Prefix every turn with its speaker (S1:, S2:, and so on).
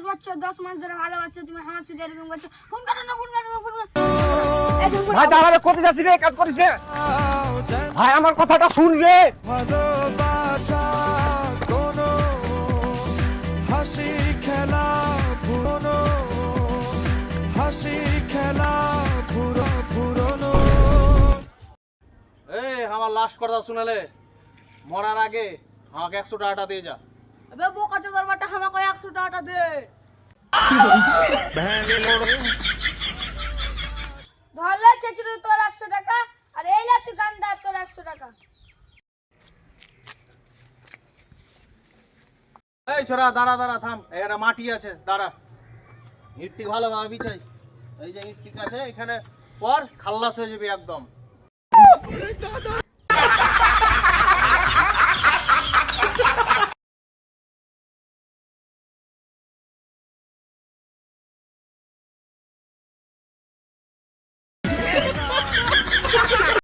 S1: বছর 10 মাস ধরে ভালোবাসছো, তুমি আমার সাথে এরকম করছো। ফোন করো না।
S2: ভাই দাঁড়াবে কোথায় যাচ্ছি রে? কাজ করিস রে ভাই, আমার কথাটা শুন রে।
S3: ভালোবাসা কোনো হাসি খেলা পুরনো, হাসি খেলা পুরনো।
S4: এই আমার লাস্ট কথা শুনালে, মরার আগে আমাকে 100 টাকাটা দিয়ে যা।
S5: अबे बोका चोदर बटा हमको 100 টাকা দে।
S1: ধরলে চেচুরি তোর 100 টাকা, আর এইলা তুই গান্দা তোর 100 টাকা।
S4: এই ছোড়া দাঁড়া দাঁড়া থাম, এখানে মাটি আছে, দাঁড়া। ইটটি ভালোভাবে বিছাই। এই যে ইটটি আছে এখানে পর, খাল্লাস হয়ে যাবে একদম।